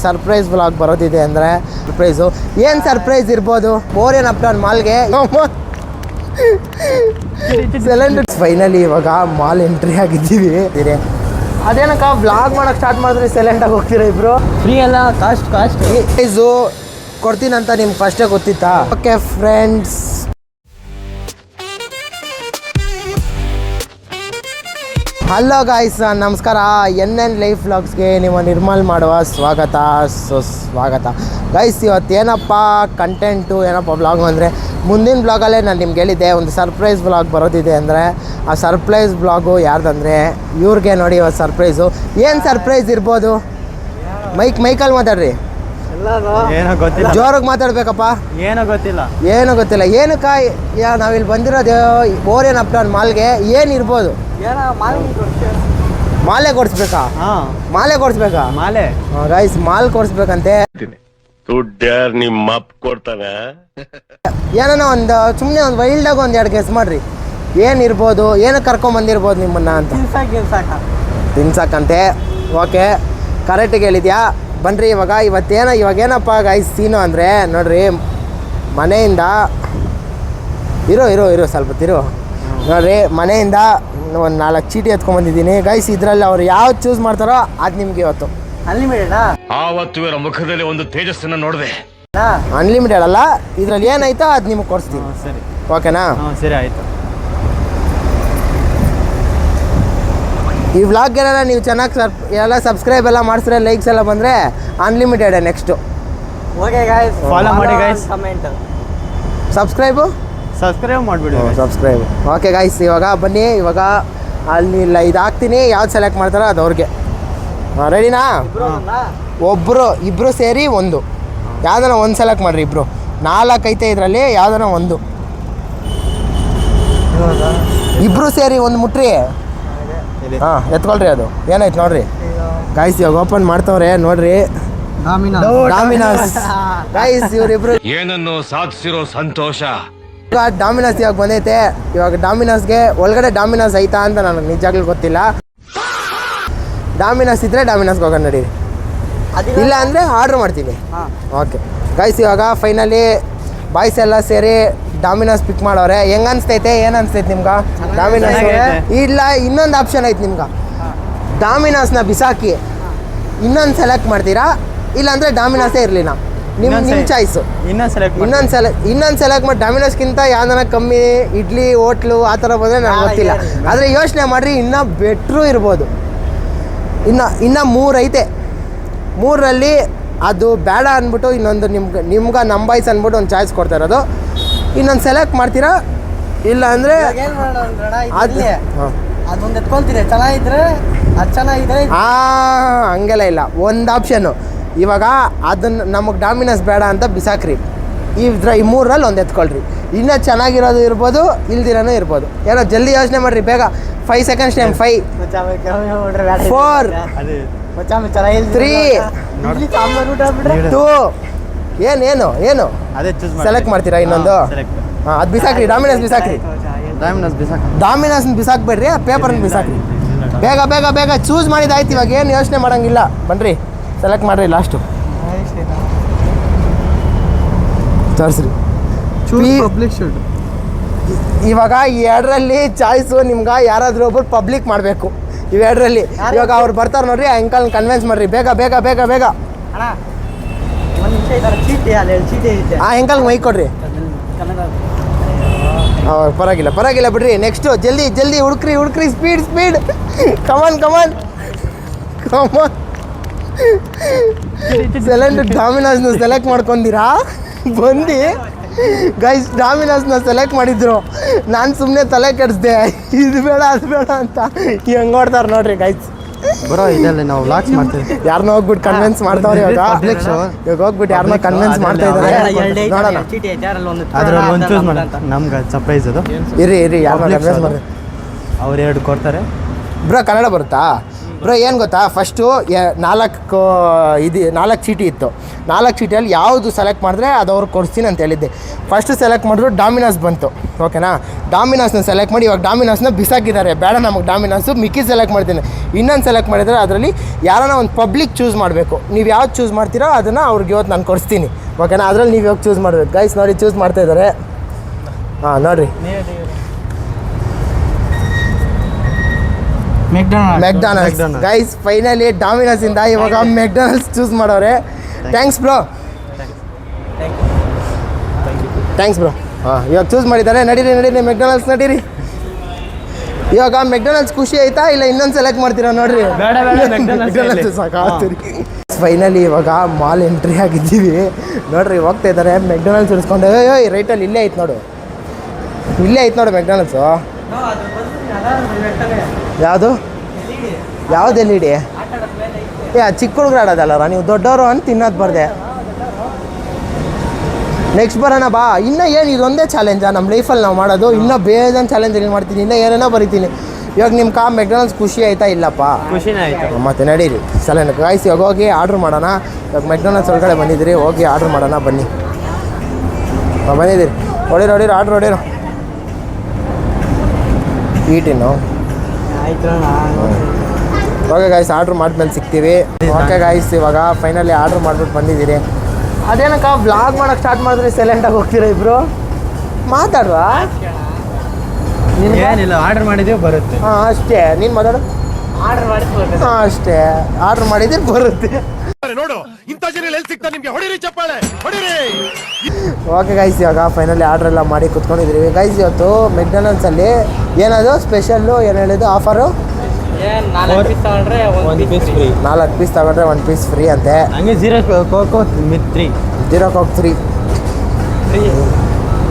Surprise vlog ಬರೋದಿದೆ ಅಂದರೆ surprise ಏನು surprise ಇರ್ಬೋದು ಓರಿಯನ್ ಅಪ್ಟಾನ್ ಮಾಲ್ಗೆ ಫೈನಲಿ ಇವಾಗ ಮಾಲ್ ಎಂಟ್ರಿ ಆಗಿದ್ದೀವಿ. ಅದೇನಕ್ಕ ವ್ಲಾಗ್ ಮಾಡೋಕ್ಕೆ ಸ್ಟಾರ್ಟ್ ಮಾಡಿದ್ರೆ ಸೈಲೆಂಟಾಗಿ ಹೋಗ್ತೀರಾ ಇಬ್ರು? ಫ್ರೀ ಅಲ್ಲ, ಕಾಸ್ಟ್ ಪ್ರೈಸು ಕೊಡ್ತೀನಂತ ನಿಮ್ಗೆ ಫಸ್ಟೇ ಗೊತ್ತಿತ್ತಾ? ಓಕೆ ಫ್ರೆಂಡ್ಸ್, ಹಲೋ ಗಾಯ್ಸ್, ನಮಸ್ಕಾರ. NN ಲೈಫ್ ವ್ಲಾಗ್ಸ್ಗೆ ನಿಮ್ಮ ನಿರ್ಮಲ್ ಮಾಡುವ ಸ್ವಾಗತ ಗೈಸ್. ಇವತ್ತು ಏನಪ್ಪ ಕಂಟೆಂಟು, ಏನಪ್ಪ ವ್ಲಾಗು ಅಂದರೆ ಮುಂದಿನ ಬ್ಲಾಗಲ್ಲೇ ನಾನು ನಿಮ್ಗೆ ಹೇಳಿದ್ದೆ ಒಂದು ಸರ್ಪ್ರೈಸ್ ವ್ಲಾಗ್ ಬರೋದಿದೆ ಅಂದರೆ ಆ ಸರ್ಪ್ರೈಸ್ ವ್ಲಾಗು ಯಾರ್ದಂದರೆ ಇವ್ರಿಗೆ ನೋಡಿ. ಇವತ್ತು ಸರ್ಪ್ರೈಸು ಏನು ಸರ್ಪ್ರೈಸ್ ಇರ್ಬೋದು? ಮೈಕಲ್ಲಿ ಮಾತಾಡ್ರಿ, ಏನೋ ಗೊತ್ತಿಲ್ಲ, ಜೋರಾಗಿ ಮಾತಾಡ್ಬೇಕಪ್ಪ. ಏನೋ ಗೊತ್ತಿಲ್ಲ ಏನಕ್ಕ ನಾವಿಲ್ಲಿ ಬಂದಿರೋದು ಓರಿಯನ್ ಅಪ್ಟಾನ್ ಮಾಲ್ಗೆ. ಏನಿರ್ಬೋದು? ಮಾಲೆ ಕೊಡಿಸ್ಬೇಕಾ? ಮಾಲೆ ಗೈಸ್, ಮಾಲ್ ಕೊಡಿಸ್ಬೇಕಂತೆ. ನಿಮ್ಮ ಕೊಡ್ತಾನೆ. ಏನೋ ಒಂದು ಸುಮ್ಮನೆ ಒಂದು ವೈಲ್ಡಾಗಿ ಒಂದು ಎರಡು ಗೆಸ್ ಮಾಡ್ರಿ. ಏನಿರ್ಬೋದು? ಏನಕ್ಕೆ ಕರ್ಕೊಂಬಂದಿರ್ಬೋದು ನಿಮ್ಮನ್ನ ಅಂತ? ತಿನ್ಸಕ್ಕಂತೆ. ಓಕೆ, ಕರೆಕ್ಟಿಗೆ ಹೇಳಿದ್ಯಾ. ಬನ್ನಿರಿ ಇವಾಗೇನಪ್ಪ ಗೈಸ್ ಸೀನು ಅಂದರೆ ನೋಡ್ರಿ, ಮನೆಯಿಂದ ಇರೋ ಸ್ವಲ್ಪ ತಿರು ನೋಡ್ರಿ, ಮನೆಯಿಂದ ಒಂದು 4 ಚೀಟಿ ಎತ್ಕೊಂಡ್ಬಂದಿದ್ದೀನಿ ಗೈಸ್. ಇದರಲ್ಲಿ ಅವ್ರು ಯಾವ್ದು ಚೂಸ್ ಮಾಡ್ತಾರೋ ಅದು ನಿಮ್ಗೆ ಇವತ್ತು ಅನ್ಲಿಮಿಟೆಡಾ? ಆವತ್ತು ಇವರ ಮುಖದಲ್ಲಿ ಒಂದು ತೇಜಸ್ಸನ್ನು ನೋಡಿದೆ. ಅನ್ಲಿಮಿಟೆಡ್ ಅಲ್ಲ, ಇದರಲ್ಲಿ ಏನಾಯ್ತೋ ಅದು ನಿಮ್ಗೆ ಕೊಡಿಸ್ತೀನಿ. ಸರಿ, ಓಕೆನಾ? ಸರಿ ಆಯಿತು. ಈ ವ್ಲಾಗ್ ಏನಾರ ನೀವು ಚೆನ್ನಾಗಿ ಎಲ್ಲ ಸಬ್ಸ್ಕ್ರೈಬ್ ಎಲ್ಲ ಮಾಡಿಸಿದ್ರೆ, ಲೈಕ್ಸ್ ಎಲ್ಲ ಬಂದರೆ unlimited. Next okay guys, follow ಮಾಡಿ ಗಾಯ್ಸ್, ಕಮೆಂಟ್, ಸಬ್ಸ್ಕ್ರೈಬ್ ಮಾಡಿಬಿಡಿ. ಸಬ್ಸ್ಕ್ರೈಬ್. ಓಕೆ ಗಾಯ್ಸ್, ಇವಾಗ ಬನ್ನಿ. ಇವಾಗ ಅಲ್ಲಿ ಇದು ಹಾಕ್ತೀನಿ, ಯಾವ್ದು ಸೆಲೆಕ್ಟ್ ಮಾಡ್ತಾರೋ ಅದು ಅವ್ರಿಗೆ. ರೆಡಿನಾ? ಇಬ್ಬರು ಸೇರಿ ಒಂದು, ಯಾವ್ದಾನ ಒಂದು ಸೆಲೆಕ್ಟ್ ಮಾಡಿರಿ. ಇಬ್ಬರು 4 ಐತೆ ಇದರಲ್ಲಿ, ಯಾವ್ದಾನ ಒಂದು. ಇಬ್ಬರು ಸೇರಿ ಒಂದು ಮುಟ್ರಿ. ಹಾಂ, ಎತ್ಕೊಳ್ರಿ. ಅದು ಏನಾಯ್ತು ನೋಡ್ರಿ ಗಾಯ್ಸ್, ಇವಾಗ ಓಪನ್ ಮಾಡ್ತವ್ರೆ ನೋಡ್ರಿ. ಡಾಮಿನೋಸ್ ಗೈಸ್, ಇವರಿಬ್ರು ಏನನ್ನು ಸಾಧಿಸಿರೋ ಸಂತೋಷ. ಡಾಮಿನೋಸ್ ಇವಾಗ ಬಂದೈತೆ. ಇವಾಗ ಡಾಮಿನೋಸ್ಗೆ ಒಳಗಡೆ ಡಾಮಿನೋಸ್ ಐತಾ ಅಂತ ನನಗೆ ನಿಜಾಗ್ಲೂ ಗೊತ್ತಿಲ್ಲ. ಡಾಮಿನೋಸ್ ಇದ್ರೆ ಡಾಮಿನೋಸ್ಗೆ ಹೋಗೋಣ ನಡೀರಿ, ಇಲ್ಲ ಅಂದರೆ ಆರ್ಡ್ರ್ ಮಾಡ್ತೀವಿ. ಓಕೆ ಗೈಸ್, ಇವಾಗ ಫೈನಲಿ ಬಾಯ್ಸ್ ಎಲ್ಲ ಸೇರಿ ಡಾಮಿನೋಸ್ ಪಿಕ್ ಮಾಡೋರೆ. ಹೆಂಗೆ ಅನಿಸ್ತೈತೆ? ಏನು ಅನಿಸ್ತೈತೆ ನಿಮ್ಗೆ ಡಾಮಿನೋಸ್? ಇಲ್ಲ, ಇನ್ನೊಂದು ಆಪ್ಷನ್ ಐತೆ ನಿಮ್ಗೆ. ಡಾಮಿನೋಸ್ನ ಬಿಸಾಕಿ ಇನ್ನೊಂದು ಸೆಲೆಕ್ಟ್ ಮಾಡ್ತೀರಾ, ಇಲ್ಲಾಂದರೆ ಡಾಮಿನೋಸೇ ಇರಲಿಲ್ಲ. ನಿಮ್ಮ ಚಾಯ್ಸು. ಇನ್ನೊಂದು ಸೆಲೆಕ್ಟ್ ಮಾಡಿ ಡಾಮಿನೋಸ್ಗಿಂತ ಯಾವ್ದಾನ ಕಮ್ಮಿ ಇಡ್ಲಿ ಹೋಟ್ಲು ಆ ಥರ ಬಂದರೆ ನನಗೆ ಗೊತ್ತಿಲ್ಲ. ಆದರೆ ಯೋಚನೆ ಮಾಡಿರಿ, ಇನ್ನೂ ಬೆಟ್ರೂ ಇರ್ಬೋದು. ಇನ್ನು 3 ಐತೆ. 3ರಲ್ಲಿ ಅದು ಬೇಡ ಅಂದ್ಬಿಟ್ಟು ಇನ್ನೊಂದು ನಿಮ್ಗೆ ನಂಬಾಯ್ಸ್ ಅಂದ್ಬಿಟ್ಟು ಒಂದು ಚಾಯ್ಸ್ ಕೊಡ್ತಾ ಇರೋದು. ಇನ್ನೊಂದು ಸೆಲೆಕ್ಟ್ ಮಾಡ್ತೀರಾ, ಇಲ್ಲ ಅಂದರೆ ಅದೊಂದು ಎತ್ಕೊಳ್ತೀರಿ. ಚೆನ್ನಾಗಿದ್ರೆ ಅದು ಚೆನ್ನಾಗಿದೆ. ಹಂಗೆಲ್ಲ ಇಲ್ಲ, ಒಂದು ಆಪ್ಷನ್ನು. ಇವಾಗ ಅದನ್ನು ನಮಗೆ ಡಾಮಿನೋಸ್ ಬೇಡ ಅಂತ ಬಿಸಾಕ್ರಿ. ಈ 3ರಲ್ಲಿ ಒಂದು ಎತ್ಕೊಳ್ರಿ. ಇನ್ನೂ ಚೆನ್ನಾಗಿರೋದು ಇರ್ಬೋದು, ಇಲ್ದಿರೋನೂ ಇರ್ಬೋದು. ಏನೋ ಜಲ್ದಿ ಯೋಚನೆ ಮಾಡಿರಿ, ಬೇಗ. 5 ಸೆಕೆಂಡ್ಸ್ ಟೈಮ್. 5 4 3 2 ಏನು ಸೆಲೆಕ್ಟ್ ಮಾಡ್ತೀರಾ? ಇನ್ನೊಂದು ಅದು ಬಿಸಾಕ್ರಿ. ಡಾಮಿನೋಸ್ ಬಿಸಾಕ್ಬೇಡ್ರಿ, ಪೇಪರ್ನ ಬಿಸಾಕ್ರಿ. ಬೇಗ ಚೂಸ್ ಮಾಡಿದಾಯ್ತು. ಇವಾಗ ಏನು ಯೋಚನೆ ಮಾಡೋಂಗಿಲ್ಲ. ಬನ್ನಿರಿ, ಸೆಲೆಕ್ಟ್ ಮಾಡಿರಿ. ಲಾಸ್ಟು ತೋರಿಸ್ರಿ. ಇವಾಗ ಈ 2ರಲ್ಲಿ ಚಾಯ್ಸು ನಿಮ್ಗೆ ಯಾರಾದರೂ ಒಬ್ಬರು ಪಬ್ಲಿಕ್ ಮಾಡಬೇಕು. ಇವೆರಡರಲ್ಲಿ ಇವಾಗ ಅವ್ರು ಬರ್ತಾರೆ ನೋಡ್ರಿ, ಆ ಅಂಕಲ್ನ ಕನ್ವಿನ್ಸ್ ಮಾಡಿರಿ. ಬೇಗ ಆ ಅಂಕಲ್ಗೆ ಮೈಕ್ ಕೊಡ್ರಿ. ಪರವಾಗಿಲ್ಲ ಬಿಡ್ರಿ. ನೆಕ್ಸ್ಟು ಜಲ್ದಿ ಹುಡುಕ್ರಿ. ಸ್ಪೀಡ್ ಕಮಾನ್ ಡಾಮಿನೋಸ್ನ ಸೆಲೆಕ್ಟ್ ಮಾಡ್ಕೊಂಡಿರಾ ಬಂದು ಗೈಸ್. ಡಾಮಿನೋಸ್ನ ಸೆಲೆಕ್ಟ್ ಮಾಡಿದ್ರು, ನಾನು ಸುಮ್ಮನೆ ತಲೆ ಕೆಡಿಸ್ದೆ. ಇದು ಬೇಡ ಅದು ಬೇಡ ಅಂತ ಹೆಂಗೆ ನೋಡ್ತಾರೆ ನೋಡ್ರಿ ಗೈಸ್. ಬರೋ ಇದೆಲ್ಲ ನಾವು ವ್ಲಾಗ್ಸ್ ಮಾಡ್ತೀವಿ. ಯಾರನ್ನ ಹೋಗ್ಬಿಟ್ಟು ಕನ್ವಿನ್ಸ್ ಮಾಡ್ತಾವ್ರೆ. ಇವಾಗ ಹೋಗ್ಬಿಟ್ಟು ಯಾರನ್ನ ಕನ್ವಿನ್ಸ್ ಮಾಡ್ತಾ ಇದ್ದಾರೆ. ನೋಡೋಣ, ಅದ್ರಲ್ಲಿ ಒಂದು ಚೂಸ್ ಮಾಡೋಣ. ನಮ್ಗೆ ಸರ್ಪ್ರೈಸ್ ಅದು. ಇರಿ ಯಾರನ್ನ ಕನ್ವಿನ್ಸ್ ಮಾಡಿ. ಅವ್ರು 2 ಕೊಡ್ತಾರೆ. ಬ್ರೋ ಕನ್ನಡ ಬರುತ್ತಾ? ಬ್ರೋ ಏನು ಗೊತ್ತಾ, ಫಸ್ಟು 4 ಚೀಟಿ ಇತ್ತು. 4 ಚೀಟಿಯಲ್ಲಿ ಯಾವುದು ಸೆಲೆಕ್ಟ್ ಮಾಡಿದ್ರೆ ಅದು ಅವ್ರಿಗೆ ಕೊಡ್ತೀನಿ ಅಂತ ಹೇಳಿದ್ದೆ. ಫಸ್ಟು ಸೆಲೆಕ್ಟ್ ಮಾಡಿದ್ರು ಡಾಮಿನೋಸ್ ಬಂತು. ಓಕೆನಾ? ಡಾಮಿನೋಸ್ನ ಸೆಲೆಕ್ಟ್ ಮಾಡಿ. ಇವಾಗ ಡಾಮಿನೋಸ್ನ ಬಿಸಾಕಿದ್ದಾರೆ, ಬೇಡ ನಮಗೆ ಡಾಮಿನೋಸು, ಮಿಕ್ಕಿ ಸೆಲೆಕ್ಟ್ ಮಾಡ್ತೀನಿ. ಇನ್ನೊಂದು ಸೆಲೆಕ್ಟ್ ಮಾಡಿದರೆ ಅದರಲ್ಲಿ ಯಾರನ್ನ ಒಂದು ಪಬ್ಲಿಕ್ ಚೂಸ್ ಮಾಡಬೇಕು. ನೀವು ಯಾವ್ದು ಚೂಸ್ ಮಾಡ್ತೀರೋ ಅದನ್ನು ಅವ್ರಿಗೆ ಇವತ್ತು ನಾನು ಕೊಡಿಸ್ತೀನಿ, ಓಕೆನಾ? ಅದರಲ್ಲಿ ನೀವು ಇವಾಗ ಚೂಸ್ ಮಾಡಬೇಕು. ಗೈಸ್ ನೋಡಿ ಚೂಸ್ ಮಾಡ್ತಾಯಿದ್ದಾರೆ. ಹಾಂ ನೋಡಿರಿ, ಮೆಕ್ಡೊನಾಲ್ಡ್ಸ್. ಗೈಸ್ ಫೈನಲಿ ಡಾಮಿನೋಸಿಂದ ಇವಾಗ ಮೆಕ್ಡೊನಾಲ್ಡ್ಸ್ ಚೂಸ್ ಮಾಡೋರೆ. Thanks bro. Thanks bro. ಹಾಂ ಇವಾಗ ಚೂಸ್ ಮಾಡಿದ್ದಾರೆ. ನಡೀರಿ ಮೆಕ್ಡೊನಾಲ್ಡ್ಸ್ ನಡೀರಿ. ಇವಾಗ ಮೆಕ್ಡೊನಾಲ್ಡ್ಸ್ ಖುಷಿ ಆಯ್ತಾ ಇಲ್ಲ ಇನ್ನೊಂದು ಸೆಲೆಕ್ಟ್ ಮಾಡ್ತೀರಾ ನೋಡ್ರಿ? ಮೆಕ್ಡೊನಾಲ್ಡ್ಸ್ ಸಾಕಾಗ್ತೀರಿ. ಫೈನಲಿ ಇವಾಗ ಮಾಲ್ ಎಂಟ್ರಿ ಆಗಿದ್ದೀವಿ ನೋಡ್ರಿ. ಹೋಗ್ತಾ ಇದ್ದಾರೆ ಮೆಕ್ಡೊನಾಲ್ಡ್ಸ್ ಇರಿಸ್ಕೊಂಡು. ರೈಟಲ್ಲಿ ಇಲ್ಲೇ ಐತೆ ನೋಡು, ಇಲ್ಲೇ ಐತೆ ನೋಡು ಮೆಕ್ಡೊನಾಲ್ಡ್ಸು. ಯಾವುದು LED? ಚಿಕ್ಕ ಹುಡುಗರು ಆಡೋದಲ್ಲ, ನೀವು ದೊಡ್ಡವರು ಅಂತ ತಿನ್ನೋದು ಬರ್ದೆ. ನೆಕ್ಸ್ಟ್ ಬರೋಣ ಬಾ. ಇನ್ನೂ ಏನು ಇದೊಂದೇ ಚಾಲೆಂಜಾ ನಮ್ಮ ಲೈಫಲ್ಲಿ ನಾವು ಮಾಡೋದು? ಇನ್ನೂ ಬೇಜಾನ್ ಚಾಲೆಂಜ್ ಮಾಡ್ತೀನಿ, ಇನ್ನೂ ಏನೇನೋ ಬರೀತೀನಿ. ಇವಾಗ ನಿಮ್ಮ ಮೆಕ್ಡೊನಾಲ್ಡ್ಸ್ ಖುಷಿ ಆಯ್ತಾ ಇಲ್ಲಪ್ಪ? ಖುಷಿನೇ ಆಯಿತು. ಮತ್ತೆ ನಡೀರಿ ಸಲ ಗಾಯ್ಸ್ ಇವಾಗ ಹೋಗಿ ಆರ್ಡ್ರ್ ಮಾಡೋಣ. ಇವಾಗ ಮೆಕ್ಡೊನಾಲ್ಡ್ಸ್ ಒಳಗಡೆ ಬಂದಿದ್ದೀರಿ, ಹೋಗಿ ಆರ್ಡ್ರ್ ಮಾಡೋಣ ಬನ್ನಿ. ಬಂದಿದ್ದೀರಿ, ಹೊಡೀರಿ ಆರ್ಡ್ರ್ ಹೊಡೀರು. ಈಟಿನ್ನು ಓಕೆ ಗಾಯ್ಸ್, ಆರ್ಡ್ರ್ ಮಾಡಿದ್ಮೇಲೆ ಸಿಗ್ತೀವಿ. ಓಕೆ ಗಾಯ್ಸ್ ಇವಾಗ ಫೈನಲಿ ಆರ್ಡ್ರ್ ಮಾಡಿಬಿಟ್ಟು ಬಂದಿದ್ದೀರಿ. ಅದೇನಕ್ಕ ವ್ಲಾಗ್ ಮಾಡೋಕ್ಕೆ ಸ್ಟಾರ್ಟ್ ಮಾಡಿದ್ರೆ ಸೈಲೆಂಟಾಗಿ ಹೋಗ್ತೀರಾ ಇಬ್ಬರು? ಮಾತಾಡುವ ಏನಿಲ್ಲ, ಆರ್ಡರ್ ಮಾಡಿದ್ದೀವಿ ಬರುತ್ತೆ. ಹಾಂ ಅಷ್ಟೇ, ನೀನು ಮಾತಾಡು. ಆರ್ಡ್ರ್ ಮಾಡಿದ್ದು ಹಾಂ ಅಷ್ಟೇ, ಆರ್ಡ್ರ್ ಮಾಡಿದ್ರೆ ಬರುತ್ತೆ. ನೋಡು ಇಂಥ ಜನ ಎಲ್ಲಿ ಸಿಗ್ತಾರೆ ನಿಮಗೆ, ಹೊಡಿರಿ ಚಪ್ಪಾಳೆ ಹೊಡಿರಿ. ಓಕೆ ಗೈಸ್ ಇವಾಗ ಫೈನಲಿ ಆರ್ಡ್ರ್ ಎಲ್ಲ ಮಾಡಿ ಕುತ್ಕೊಂಡಿದ್ದೀವಿ ಗೈಸ್. ಇವತ್ತು ಮೆಕ್ಡೊನಾಲ್ಡ್ಸಲ್ಲಿ ಏನದು ಸ್ಪೆಷಲ್ಲು, ಏನು ಹೇಳಿದ್ದು ಆಫರು? 4 ಪೀಸ್ ತಗೊಂಡ್ರೆ 1 ಪೀಸ್ ಫ್ರೀ. 4 ಪೀಸ್ ತಗೊಂಡ್ರೆ 1 ಪೀಸ್ ಫ್ರೀ ಅಂತೆ. ಹಂಗೆ 0 ಕೋಕೋ ವಿತ್ 3. 0 ಕೋಕ್ 3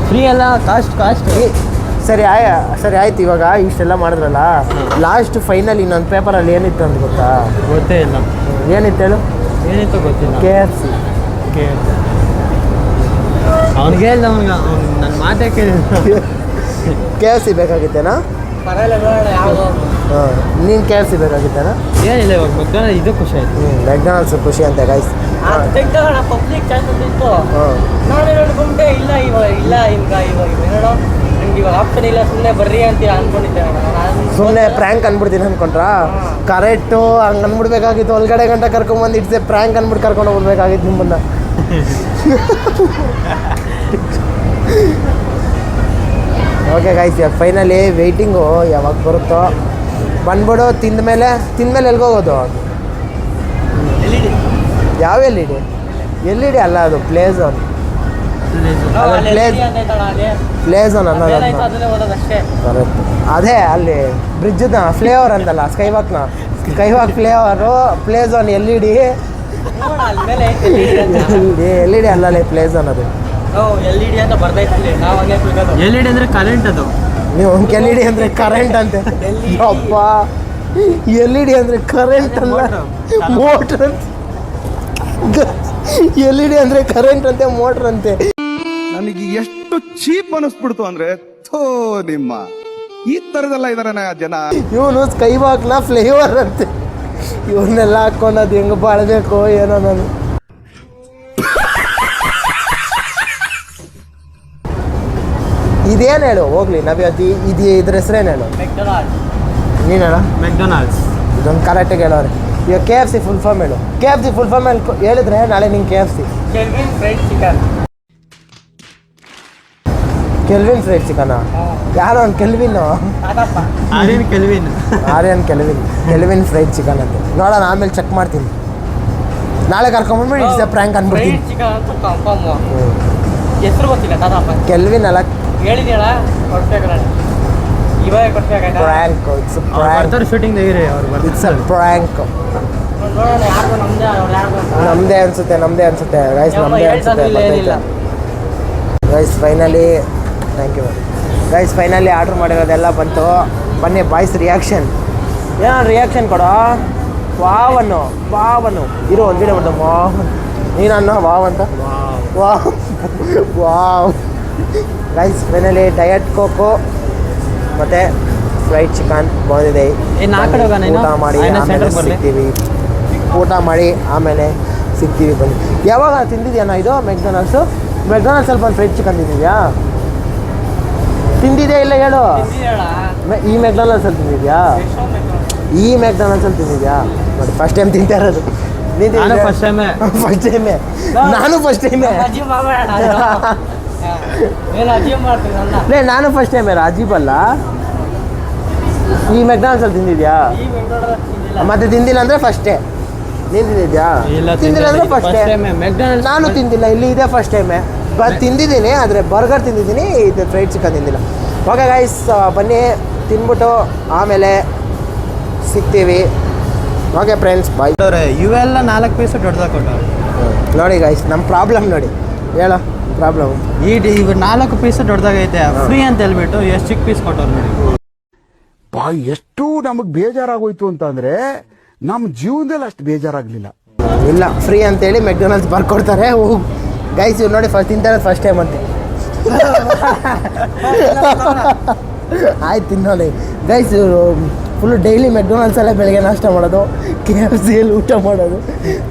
ಫ್ರೀ ಅಲ್ಲ, ಕಾಸ್ಟ್ ಸರಿ ಆಯ್ತು. ಇವಾಗ ಇಷ್ಟೆಲ್ಲ ಮಾಡಿದ್ರಲ್ಲ, ಲಾಸ್ಟ್ ಫೈನಲ್ ಇನ್ನೊಂದು ಪೇಪರಲ್ಲಿ ಏನಿತ್ತು ಅಂತ ಗೊತ್ತಾ? ಗೊತ್ತೇ ಇಲ್ಲ. ಏನಿತ್ತು ಹೇಳು? ಏನಿತ್ತು ಗೊತ್ತಿಲ್ಲ. KFC. ಅವ್ನಿಗೆ ಹೇಳ್ದ, ನನ್ನ ಮಾತೇ ಕೇಳಿದ. KFC ಬೇಕಾಗಿತ್ತೇನಾ? ಹಾಂ, ನೀನು KFC ಬೇಕಾಗಿತ್ತೇನಾ? ಏನಿಲ್ಲ, ಇವಾಗ ಮೆಕ್ಡೊನಾಲ್ಡ್ಸ್ ಇದು ಖುಷಿ ಆಯ್ತು. ಮೆಕ್ಡೊನಾಲ್ಡ್ಸ್ ಖುಷಿ ಅಂತ ಗೈಸ್. ಪಬ್ಲಿಕ್ ಚಾನ್ಸ್ ಇತ್ತು, ನಾನು ಹೇಳ್ಕೊಂಡೆ ಇಲ್ಲ ಇವಾಗ ಆಪ್ಷನ್ ಇಲ್ಲ, ಸುಮ್ಮನೆ ಬರ್ರಿ ಅಂತ ಅನ್ಕೊಂಡಿದ್ದೆ. ಸುಮ್ಮನೆ ಪ್ರ್ಯಾಂಕ್ ಅಂದ್ಬಿಡ್ತೀನಿ ಅಂದ್ಕೊಂಡ್ರಾ? ಕರೆಕ್ಟು ಹಂಗೆ ಅಂದ್ಬಿಡ್ಬೇಕಾಗಿತ್ತು. ಒಳಗಡೆ ಗಂಟೆ ಕರ್ಕೊಂಬಂದು ಇಡ್ಸೆ ಪ್ರ್ಯಾಂಕ್ ಅಂದ್ಬಿಟ್ಟು ಕರ್ಕೊಂಡು ಹೋಗ್ಬೇಕಾಗಿತ್ತು ನಿಮ್ಮನ್ನು. ಓಕೆ ಗೈಸ್ ಇವಾಗ ಫೈನಲಿ ವೆಯ್ಟಿಂಗು ಯಾವಾಗ ಬರುತ್ತೋ ಬಂದ್ಬಿಡು. ತಿಂದಮೇಲೆ ಎಲ್ಗೋಗೋದು? ಯಾವ LED ಅಲ್ಲ, ಅದು ಪ್ಲೇ ಝೋನ್. ಪ್ಲೇ ಝೋನ್ ಅನ್ನೋದು ಕರೆಕ್ಟ್. ಅದೇ ಅಲ್ಲಿ ಬ್ರಿಡ್ಜ್ನ ಫ್ಲೇವರ್ ಅಂತಲ್ಲ, skywalk flavour play zone. LED ಅಲ್ಲೇ ಪ್ಲೇ ಝೋನ್ ಅದು. LED ಅಂದರೆ ಕರೆಂಟ್ ಅದು. ನೀವು LED ಅಂದರೆ ಕರೆಂಟ್ ಅಂತೆ. ಅಪ್ಪ LED ಅಂದರೆ ಕರೆಂಟ್ ಅಲ್ಲ, ಮೋಟ್ರ್ ಅಂತ. LED ಅಂದರೆ ಕರೆಂಟ್ ಅಂತೆ, ಮೋಟ್ರ್ ಅಂತೆ. ನನಗೆ ಎಷ್ಟು ಚೀಪ್ ಅನಿಸ್ಬಿಡ್ತು ಅಂದ್ರೆ, ಥೋ ನಿಮ್ಮ ಈ ತರದೆಲ್ಲ ಇದಾರೆ ಜನ. ಇವನು ಸ್ಕೈವಾಕ್ನ ಫ್ಲೇವರ್ ಅಂತೆ. ಇವನ್ನೆಲ್ಲ ಹಾಕೊಂಡು ಅದು ಹೆಂಗೆ ಬಾಳ್ಬೇಕು ಏನೋ. ನಾನು ಇದೇನು ಹೇಳು ಹೋಗ್ಲಿ ನವ್ಯತಿ, ಇದ್ರ ಹೆಸ್ರೇನು ಹೇಳು? ನೀನು ಹೇಳ. ಮೆಕ್ಡೊನಾಲ್ಡ್ಸ್ ಇದೊಂದು ಕರೆಕ್ಟಾಗಿ ಹೇಳೋರೆ. ಈಗ KFC ಫುಲ್ ಫಾರ್ಮ್ ಹೇಳು. KFC ಫುಲ್ ಫಾರ್ಮ್ ಹೇಳಿದ್ರೆ ನಾಳೆ ನಿಂಗೆ KFC ಕೆಲ್ವಿನ್ ಫ್ರೈಡ್ ಚಿಕನಾ? ಯಾರೋ ಒಂದು ಕೆಲ್ವಿನ್ ಕೆಲ್ವಿನ್ ಫ್ರೈಡ್ ಚಿಕನ್ ಅಂತ ನೋಡೋಣ, ಆಮೇಲೆ ಚೆಕ್ ಮಾಡ್ತೀನಿ. ನಾಳೆ ಕರ್ಕೊಂಡ್ಬಂದ್ಬಿಟ್ಟು ಇಟ್ಸ್ ಪ್ರ್ಯಾಂಕ್ ಅಂದ್ಬಿಡ್ತೀನಿ. ಕೆಲ್ವಿನ್ ಅಲ್ಲ, ಶೂಟಿಂಗ್ ಇಟ್ಸ್ ಅ ಪ್ರ್ಯಾಂಕ್. ನಮ್ಮದೇ ಅನ್ಸುತ್ತೆ ಗೈಸ್, ನಮ್ಮದೇ ಅನ್ಸುತ್ತೆ guys. Finally thank you guys. Finally order ಮಾಡಿರೋದೆಲ್ಲ ಬಂತು. ಬನ್ನಿ ಬಾಯ್ಸ್ ರಿಯಾಕ್ಷನ್, ಏನೋ ರಿಯಾಕ್ಷನ್ ಕೊಡೋ. ವಾವನ್ನು ಇರೋ ಒಂದು ವಿಡಿಯೋ ಮಾಡ್ದ. ನೀನನ್ನ ವಾವ್ ಅಂತ. Wow guys finally diet cocoa ಮತ್ತು ಫ್ರೈಡ್ ಚಿಕನ್ ಬಂದಿದೆ. ಊಟ ಮಾಡಿ ಆಮೇಲೆ ಸಿಗ್ತೀವಿ. ಬನ್ನಿ. ಯಾವಾಗ ತಿಂದಿದ್ಯಾನ ಇದು ಮೆಕ್ಡೊನಾಲ್ಡ್ಸಲ್ಲಿ ಒಂದು ಫ್ರೈಡ್ ಚಿಕನ್ ತಿಂದಿದ್ಯಾ? ತಿಂದಿದ್ಯಾ ಇಲ್ಲ ಹೇಳು. ತಿಂದಿದ್ದೀಯಣ್ಣ? ಈ ಮೆಕ್ಡೊನಾಲ್ಡ್ಸಲ್ಲಿ ತಿಂದಿದ್ಯಾ? ಈ ಮೆಕ್ಡೊನಾಲ್ಡ್ಸಲ್ಲಿ ತಿಂದಿದ್ಯಾ? ನೋಡಿ ಫಸ್ಟ್ ಟೈಮ್ ತಿಂತಾ ಇರೋದು. ನಾನು ಫಸ್ಟ್ ಟೈಮೇ. ಫಸ್ಟ್ ಟೈಮೇ ನಾನು ಫಸ್ಟ್ ಟೈಮೇ. ಅಜೀಬ್ ಮಾಡ್ಬೇಡ ಏನು ಅಜೀಬ್ ಮಾಡ್ತೀನಲ್ಲ. ನಾನು ಫಸ್ಟ್ ಟೈಮೇ ಅಜೀಬ್ ಅಲ್ಲ. ಈ ಮೆಕ್ಡೊನಾಲ್ಡ್ಸಲ್ಲಿ ತಿಂದಿದ್ಯಾ? ಈ ಮೆಕ್ಡೊನಾಲ್ಡ್ ತಿಂದಿಲ್ಲ. ಮತ್ತೆ ತಿಂದಿಲ್ಲ ಅಂದರೆ ಫಸ್ಟೇ. ನೀನು ತಿಂದಿದ್ಯಾ? ತಿಂದಿಲ್ಲ ಅಂದರೆ ಫಸ್ಟ್ ಟೈಮ್. ಮೆಕ್ಡೊನಾಲ್ಡ್ಸ್ ನಾನು ತಿಂದಿಲ್ಲ, ಇಲ್ಲಿ ಇದೆ ಫಸ್ಟ್ ಟೈಮೇ. ತಿಂದಿದ್ದೀನಿ, ಆದರೆ ಬರ್ಗರ್ ತಿಂದಿದ್ದೀನಿ, ಇದು ಫ್ರೈಡ್ ಚಿಕನ್ ತಿಂದಿಲ್ಲ. ಓಕೆ ಗೈಸ್, ಬನ್ನಿ ತಿನ್ಬಿಟ್ಟು ಆಮೇಲೆ ಸಿಗ್ತೀವಿ. ಓಕೆ ಫ್ರೆಂಡ್ಸ್, ಬಾಯ್. ಇವೆಲ್ಲ 4 ಪೀಸು ದೊಡ್ಡದಾಗ ಕೊಟ್ಟವ್ರೆ. ನೋಡಿ ಗೈಸ್, ನಮ್ಮ ಪ್ರಾಬ್ಲಮ್ ನೋಡಿ. ಹೇಳೋ ಪ್ರಾಬ್ಲಮ್. ಇವು 4 ಪೀಸು ದೊಡ್ಡದಾಗೈತೆ, ಫ್ರೀ ಅಂತ ಹೇಳ್ಬಿಟ್ಟು ಎಷ್ಟು ಚಿಕ್ಕ ಪೀಸ್ ಕೊಟ್ಟವ್ರು ನೋಡಿ. ಎಷ್ಟು ನಮಗ್ ಬೇಜಾರಾಗೋಯ್ತು ಅಂತಂದ್ರೆ ನಮ್ಮ ಜೀವನದಲ್ಲಿ ಅಷ್ಟು ಬೇಜಾರಾಗ್ಲಿಲ್ಲ. ಇಲ್ಲ, ಫ್ರೀ ಅಂತೇಳಿ ಮೆಕ್ಡೊನಾಲ್ಡ್ಸ್ ಬರ್ಕೊಡ್ತಾರೆ. ಗೈಸ್ ಇವ್ರು ನೋಡಿ ಫಸ್ಟ್ ತಿಂತಾರೆ ಫಸ್ಟ್ ಟೈಮ್ ಅಂತೆ. ಆಯ್ತು ತಿನ್ನೋಲಿ. ಗೈಸ್ ಇವರು ಫುಲ್ಲು ಡೈಲಿ ಮೆಕ್ಡೊನಾಲ್ಡ್ಸಲ್ಲೇ ಬೆಳಗ್ಗೆ ನಾಷ್ಟ ಮಾಡೋದು, KFCಯಲ್ಲಿ ಊಟ ಮಾಡೋದು,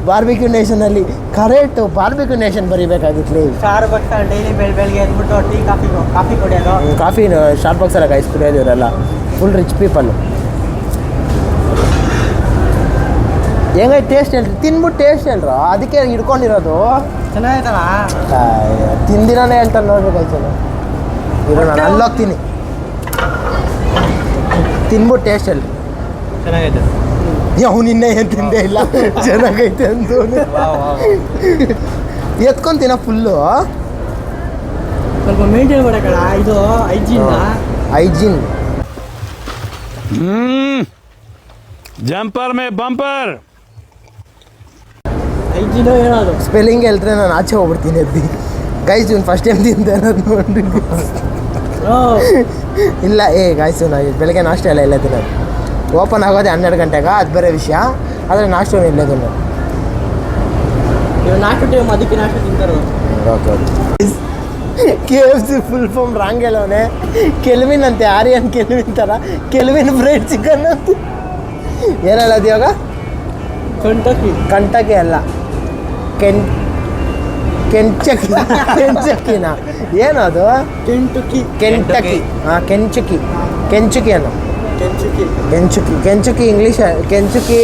ಬಾರ್ಬಿಕ್ಯೂ ನೇಷನಲ್ಲಿ. ಕರೆಕ್ಟ್ ಬಾರ್ಬಿಕ್ಯೂ ನೇಷನ್ ಬರೀಬೇಕಾಗಿತ್ತು. ಸ್ಟಾರ್ಬಕ್ಸ್ ಡೈಲಿ ಬೆಳಗ್ಗೆ ಎದ್ಬಿಟ್ಟು ಟೀ ಕಾಫಿ ಕುಡಿಯೋದು. ಕಾಫಿ ಸ್ಟಾರ್ಬಕ್ಸ್ ಎಲ್ಲ ಗೈಸ್ ಕುಡಿಯೋದು ಇವರೆಲ್ಲ ಫುಲ್ ರಿಚ್ ಪೀಪಲ್ಲು. ಹೆಂಗೈ ಟೇಸ್ಟ್ ಹೇಳ್ರಿ, ತಿನ್ಬಿಟ್ಟು ಟೇಸ್ಟ್ ಹೇಳ್ರ, ಅದಕ್ಕೆ ಹಿಡ್ಕೊಂಡಿರೋದು. ಚೆನ್ನಾಗಿತ್ತಲ್ಲ. ತಿಂದಿರಾನೇ ಹೇಳ್ತಾರೆ ನೋಡ್ರಿ ಕಲ್ಸಲ್ಲ. ಇರೋ ನಾನು ಅಲ್ಲೋಗ್ತೀನಿ, ತಿನ್ಬಿಟ್ಟು ಟೇಸ್ಟ್ ಹೇಳ್ರಿ. ಚೆನ್ನಾಗೈತೆ. ಅವನಿನ್ನೇ ಏನು ತಿಂದೇ ಇಲ್ಲ, ಚೆನ್ನಾಗೈತೆ ಅಂತ ಎತ್ಕೊಂತೀನ ಫುಲ್ಲು. ಸ್ವಲ್ಪ ಮೇಂಟೈನ್ ಮಾಡೋಕ್ಕಲ್ಲ ಇದು hygiene. Jumper May bumper. Hygiene ಹೇಳೋದು. ಸ್ಪೆಲ್ಲಿಂಗ್ ಹೇಳ್ತಾರೆ ನಾನು ಆಚೆ ಹೋಗ್ಬಿಡ್ತೀನಿ ಎದ್ದಿ. ಗೈಸ್ ಇವ್ನು ಫಸ್ಟ್ ಟೈಮ್ ತಿಂತಾನೆ ನೋಡ್ರಿ. ಇಲ್ಲ ಗಾಯ್ಸ್, ನಾವು ಬೆಳಗ್ಗೆ ನಾಷ್ಟ ಎಲ್ಲ ಇಲ್ಲೇ ತಿನ್ನೋದು. ಓಪನ್ ಆಗೋದೆ 12 ಗಂಟೆಗೆ, ಅದು ಬೇರೆ ವಿಷಯ. ಆದರೆ ನಾಷ್ಟ ಇಲ್ಲೇ ತಿನ್ನೋದು. ಇವಾಗ ನಾಲ್ಕು ಟೈಮ್ ಅದಕ್ಕೆ ನಾಲ್ಕು ತಿಂತಾರೆ. KFC ಫುಲ್ ಫಾರ್ಮ್ ರಾಂಗ್ ಹೇಳೋನೆ. ಕೆಲ್ವಿನ್ ಅಂತೆ, ಆರ್ಯನ್ ಕೆಲ್ವಿನ್ ಥರ. ಕೆಲ್ವಿನ್ ಫ್ರೈಡ್ ಚಿಕನ್ ಅಂತ ಏನು ಹೇಳೋದು ಇವಾಗ? ಕಂಟಕಿ ಅಲ್ಲ, ಕೆಂಚಕಿನ ಏನು ಅದು? ಕೆಂಟಕಿ. ಹಾಂ, ಕೆಂಚುಕಿ ಅನ್ನೋ. Kentucky English, Kentucky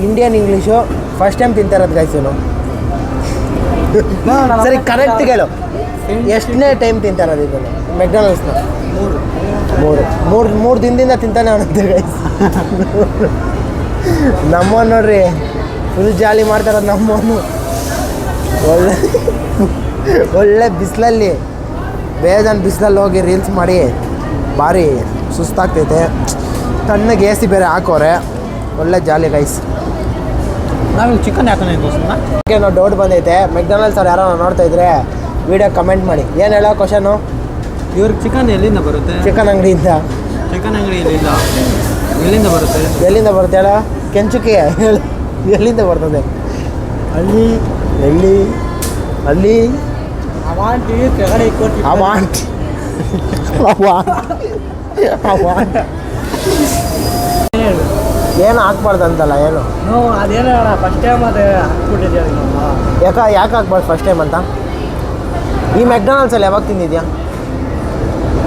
Indian English. First time ತಿಂತಾರದು ಗಾಯ್ಸು. ಸರಿ ಕರೆಕ್ಟ್ ಹೇಳು, ಎಷ್ಟನೇ ಟೈಮ್ ತಿಂತಾರದು ಇದನ್ನು ಮೆಕ್ಡೊನಾಲ್ಡ್ಸ್ನ? ಮೂರು ದಿನದಿಂದ ತಿಂತಾನೆ ಅವನಂತೆ ಗೈಸ್. ನಮ್ಮವನು ನೋಡ್ರಿ ಫುಲ್ ಜಾಲಿ ಮಾಡ್ತಾರ ನಮ್ಮವನು. ಒಳ್ಳೆ ಬಿಸಿಲಲ್ಲಿ, ಬೇಜಾನ್ ಬಿಸಿಲಲ್ಲಿ ಹೋಗಿ ರೀಲ್ಸ್ ಮಾಡಿ ಭಾರಿ ಸುಸ್ತಾಗ್ತೈತೆ. ತಣ್ಣಗೆ AC ಬೇರೆ ಹಾಕೋರೆ, ಒಳ್ಳೆ ಜಾಲಿ ಗೈಸ್. ನಾವು ಚಿಕನ್ ಯಾಕಂದ್ರೆ ನಾವು ಡೌಟ್ ಬಂದೈತೆ. ಮೆಕ್ಡೊನಾಲ್ಡ್ಸ್ ಅವ್ರು ಯಾರೋ ನೋಡ್ತಾ ಇದ್ರೆ ವಿಡಿಯೋ ಕಮೆಂಟ್ ಮಾಡಿ. ಏನು ಹೇಳೋ ಕ್ವಶನು? ಇವ್ರಿಗೆ ಚಿಕನ್ ಎಲ್ಲಿಂದ ಬರುತ್ತೆ? ಚಿಕನ್ ಅಂಗಡಿಯಿಂದ. ಚಿಕನ್ ಅಂಗಡಿ ಎಲ್ಲಿಂದ ಬರುತ್ತೆ? ಎಲ್ಲಿಂದ ಬರುತ್ತೆ ಹೇಳ? ಕೆಂಚುಕಿ ಹೇಳು, ಎಲ್ಲಿಂದ ಬರ್ತದೆ? ಅಲ್ಲಿ ಅವಾಂಟಿ ಕೆಳಗಡೆ ಇಕ್ಕೊಟ್ಟು ಅವಾಂಟಿ ಏನು ಹಾಕ್ಬಾರ್ದು ಅಂತಲ್ಲ ಏನು? ಅದೇನೋ ಫಸ್ಟ್ ಟೈಮ್ ಅದು ಹಾಕ್ಬಿಟ್ಟಿದ್ದೀವಿ. ಯಾಕೆ ಹಾಕ್ಬಾರ್ದು ಫಸ್ಟ್ ಟೈಮ್ ಅಂತ? ಈ ಮೆಕ್ಡೊನಾಲ್ಡ್ಸಲ್ಲಿ ಯಾವಾಗ ತಿಂದಿದ್ಯಾ?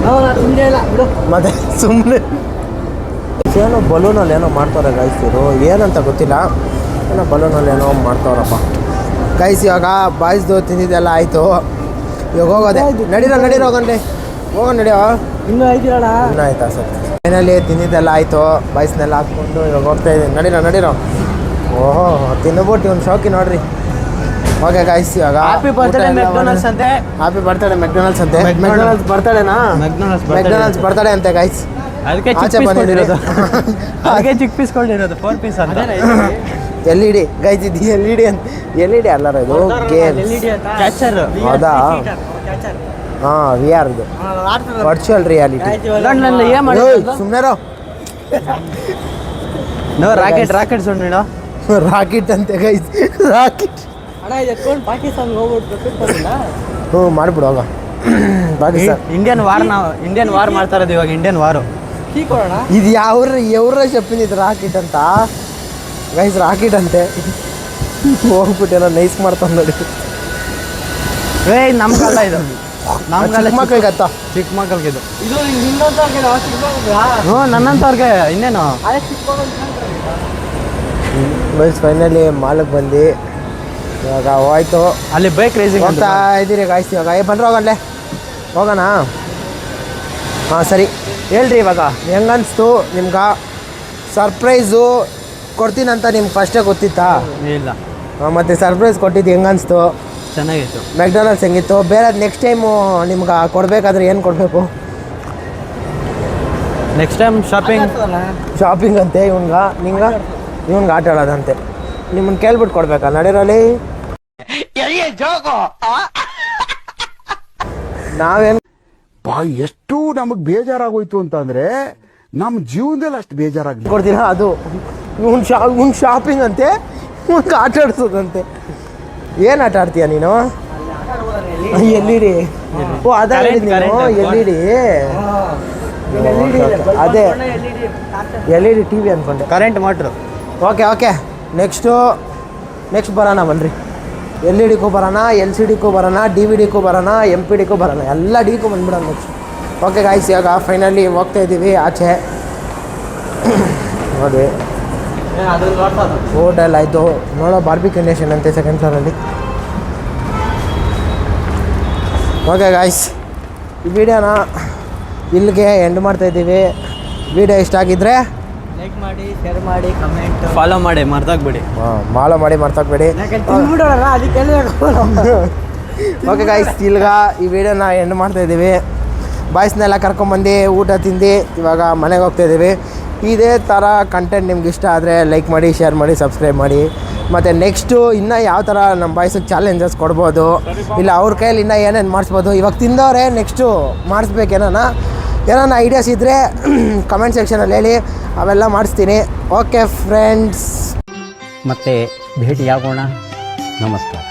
ನಾನು ತಿಂದೇ ಇಲ್ಲ ಬಿಡು. ಮತ್ತೆ ಸುಮ್ಮನೆ ಏನೋ ಬಲೂನಲ್ಲಿ ಏನೋ ಮಾಡ್ತಾರೆ ಗಾಯ್ಸಿರು, ಏನಂತ ಗೊತ್ತಿಲ್ಲ. ಏನೋ ಬಲೂನಲ್ಲಿ ಏನೋ ಮಾಡ್ತಾವ್ರಪ್ಪ ಗೈಸ್. ಇವಾಗ ಬಾಯ್ಸ್ದು ತಿಂದಿದ್ದೆಲ್ಲ ಆಯಿತು. ಇವಾಗ ಹೋಗೋದೆ. ನಡೀರೋ ಹೋಗಂಡೆ ನಡೆಯೋ. ಇನ್ನೂ ಐತಿರಣ. ಇನ್ನೂ ಆಯ್ತಾ ಸರ್? ಫೈನಲಿ ತಿಂದಿದ್ದೆಲ್ಲ ಆಯಿತು. ಬಾಯ್ಸ್ನೆಲ್ಲ ಹಾಕ್ಕೊಂಡು ಇವಾಗ ಹೋಗ್ತಾ ಇದ್ದೀನಿ. ನಡೀರೋ. ಓಹೋ, ತಿನ್ಬಿಟ್ಟು ಇವ್ನು ಶೌಕಿ ನೋಡ್ರಿ. ಓಕೆ ಗಾಯ್ಸ್, ಇವಾಗ ಹ್ಯಾಪಿ ಬರ್ತ್ಡೇ ಮೆಕ್ಡೊನಾಲ್ಡ್ಸ್ ಅಂತೆ. ಹ್ಯಾಪಿ ಬರ್ತ್ಡೇ ಮೆಕ್ಡೊನಾಲ್ಡ್ಸ್ ಅಂತೆ. ಮೆಕ್ಡೊನಾಲ್ಡ್ಸ್ ಬರ್ತಡೇನಾ? ಮೆಕ್ಡೊನಾಲ್ಡ್ಸ್ ಬರ್ತಡೇ ಅಂತೆ ಗಾಯ್ಸ್. ಅದಕ್ಕೆ ಆಚೆ ಬಂದಿರೋದು. ಅದಕ್ಕೆ ಚಿಕ್ಕ ಪೀಸ್ ಕೊಂಡಿರೋದು 4 ಪೀಸ್ ಅಂತ. LED ಗೈಸ್, ಇದು LED ಅಲ್ಲಾರ ಇದು ಗೇಮ್ ಕ್ಯಾಚರ್. ಹೌದಾ? ಹಾಂ, VR ಇದು ವರ್ಚುವಲ್ ರಿಯಾಲಿಟಿ. ಸುಮ್ಮನೆ ರಾಕೆಟ್ ಸುಣ್ಣ ರಾಕೆಟ್ ಅಂತೆ ಗೈಸ್, ರಾಕೆಟ್. ಅಣ್ಣ ಇದು ಎತ್ಕೊಂಡು ಪಾಕಿಸ್ತಾನ್ಗೆ ಹೋಗ್ಬಿಟ್ಟು ಮಾಡಿಬಿಡು ಹೋಗ. ಪಾಕಿಸ್ತಾನ ಇಂಡಿಯನ್ ವಾರ್ ಮಾಡ್ತಾ ಇರೋದು ಇವಾಗ. ಇಂಡಿಯನ್ ವಾರು ಟೀ ಕೊಡೋಣ. ಇದು ಯಾವ್ರ ಶಪ್ಪಿನಿದ್ದು ರಾಕೆಟ್ ಅಂತ ಗೈಸ್? ರಾಕೆಟ್ ಅಂತೆ. ಹೋಗ್ಬಿಟ್ಟು ಏನೋ ನೈಸ್ ಮಾಡ್ತಾನೆ ನೋಡಿ. ನಮ್ಮ ಕಾಲ ಇದು. ನಮ್ಗೆಲ್ಲ ಚಿಕ್ಕ ಮಕ್ಳಿಗೆ ಹತ್ತ ಚಿಕ್ಕ ಮಕ್ಕಳಿಗೆ ಇದು ಇದು ಇನ್ನೊಂದು ಚಿಕ್ಕಮಗಳೂರಾ? ಹ್ಞೂ ನನ್ನಂತವ್ರಿಗೆ ಇನ್ನೇನು ಅದೇ ಚಿಕ್ಕಮಗಳೂರು ಬಸ್ ಫೈನಲಿ ಮಾಲಕ್ಕೆ ಬಂದು ಇವಾಗ ಹೋಯ್ತು ಅಲ್ಲಿ ಬೈಕ್ ರೇಸಿಂಗ್ ಹೋಗ್ತಾ ಇದ್ದೀರಿ ಗಾಯ್ಸ್ ಇವಾಗ ಬಂದ್ರೆ ಹೋಗಲ್ಲೇ ಹೋಗೋಣ ಹಾಂ ಸರಿ ಹೇಳ್ರಿ ಇವಾಗ ಹೆಂಗನ್ಸ್ತು ನಿಮ್ಗೆ ಸರ್ಪ್ರೈಸು ಕೊಡ್ತೀನಂತ ನಿಮ್ಗೆ ಫಸ್ಟೇ ಗೊತ್ತಿತ್ತಾ ಇಲ್ಲ ಮತ್ತು ಸರ್ಪ್ರೈಸ್ ಕೊಟ್ಟಿದ್ದು ಹೆಂಗನ್ಸ್ತು ಚೆನ್ನಾಗಿತ್ತು ಮೆಕ್ಡೊನಾಲ್ಡ್ಸ್ ಹೆಂಗಿತ್ತು ಬೇರೆ ನೆಕ್ಸ್ಟ್ ಟೈಮು ನಿಮ್ಗೆ ಕೊಡಬೇಕಾದ್ರೆ ಏನು ಕೊಡಬೇಕು ನೆಕ್ಸ್ಟ್ ಟೈಮ್ ಶಾಪಿಂಗ್ ಅಂತೆ ಇವ್ನಿಗೆ ಆಟ ಆಡೋದಂತೆ ನಿಮ್ಮನ್ನು ಕೇಳ್ಬಿಟ್ಟು ಕೊಡ್ಬೇಕಾ ನಡೀರಲ್ಲಿ ನಾವೇನು ಎಷ್ಟು ನಮಗ್ ಬೇಜಾರಾಗೋಯ್ತು ಅಂತಂದ್ರೆ ನಮ್ಮ ಜೀವನದಲ್ಲಿ ಅಷ್ಟು ಬೇಜಾರಾಗ್ಲಿ ಕೊಡ್ತೀರ ಅದು ಇವ್ನು ಶಾಪಿಂಗ್ ಅಂತೆ ಇವ್ನಿಗೆ ಆಟ ಆಡ್ಸೋದಂತೆ ಏನು ಆಟ ಆಡ್ತೀಯ ನೀನು ಎಲ್ಲಿಡಿ ಓ ಅದೇ ಎಲ್ಲಿಡಿ ಅದೇ ಎಲ್.ಇ.ಡಿ ಟಿ ವಿ ಅಂದ್ಕೊಂಡೆ ಕರೆಂಟ್ ಮೋಟ್ರು ಓಕೆ ನೆಕ್ಸ್ಟ್ ಬರೋಣ ಬನ್ನಿರಿ ಎಲ್.ಇ.ಡಿಗೂ ಬರೋಣ LCDಗೂ ಬರೋಣ DVD-ಗೂ ಬರೋಣ MP-ಡಿಗೂ ಬರೋಣ ಎಲ್ಲ ಡಿಗೂ ಬಂದ್ಬಿಡೋಣ ನೆಕ್ಸ್ಟ್ ಓಕೆ ಗಾಯ್ಸ್ ಇವಾಗ ಫೈನಲಿ ಹೋಗ್ತಾ ಇದ್ದೀವಿ ಆಚೆ ನೋಡಿ ಹೋಟೆಲ್ ಆಯಿತು ನೋಡೋ ಬಾರ್ಬಿಕ್ಯೂ ನೇಷನ್ ಅಂತೆ ಸೆಕೆಂಡ್ ಫ್ಲೋರಲ್ಲಿ ಓಕೆ ಗಾಯ್ಸ್ ಈ ವಿಡಿಯೋನ ಇಲ್ಲಿಗೆ ಎಂಡ್ ಮಾಡ್ತಾಯಿದ್ದೀವಿ ವಿಡಿಯೋ ಇಷ್ಟ ಆಗಿದ್ದರೆ ಲೈಕ್ ಮಾಡಿ ಶೇರ್ ಮಾಡಿ ಕಮೆಂಟ್ ಫಾಲೋ ಮಾಡಿ ಮರ್ತಾಗ್ಬಿಡಿ ಮಾಲೋ ಮಾಡಿ ಮರ್ತೋಗ್ಬೇಡಿ ತಿಂದ್ಬಿಡೋಣ ಅದಕ್ಕೆ ಓಕೆ ಗಾಯ್ಸ್ ಇಲ್ಗ ಈ ವಿಡಿಯೋನ ಎಂಡ್ ಮಾಡ್ತಾಯಿದ್ದೀವಿ ಬಾಯ್ಸ್ನೆಲ್ಲ ಕರ್ಕೊಂಬಂದು ಊಟ ತಿಂದು ಇವಾಗ ಮನೆಗೆ ಹೋಗ್ತಾಯಿದ್ದೀವಿ ಇದೇ ಥರ ಕಂಟೆಂಟ್ ನಿಮ್ಗೆ ಇಷ್ಟ ಆದರೆ ಲೈಕ್ ಮಾಡಿ ಶೇರ್ ಮಾಡಿ ಸಬ್ಸ್ಕ್ರೈಬ್ ಮಾಡಿ ಮತ್ತು ನೆಕ್ಸ್ಟು ಇನ್ನೂ ಯಾವ ಥರ ನಮ್ಮ ಬಾಯ್ಸಿಗೆ ಚಾಲೆಂಜಸ್ ಕೊಡ್ಬೋದು ಇಲ್ಲ ಅವ್ರ ಕೈಯಲ್ಲಿ ಇನ್ನೂ ಏನೇನು ಮಾಡಿಸ್ಬೋದು ಇವಾಗ ತಿಂದವರೇ ನೆಕ್ಸ್ಟು ಏನಾನ ಐಡಿಯಾಸ್ ಇದ್ದರೆ ಕಮೆಂಟ್ ಸೆಕ್ಷನಲ್ಲಿ ಹೇಳಿ ಅವೆಲ್ಲ ಮಾಡಿಸ್ತೀನಿ ಓಕೆ ಫ್ರೆಂಡ್ಸ್ ಮತ್ತೆ ಭೇಟಿಯಾಗೋಣ ನಮಸ್ಕಾರ.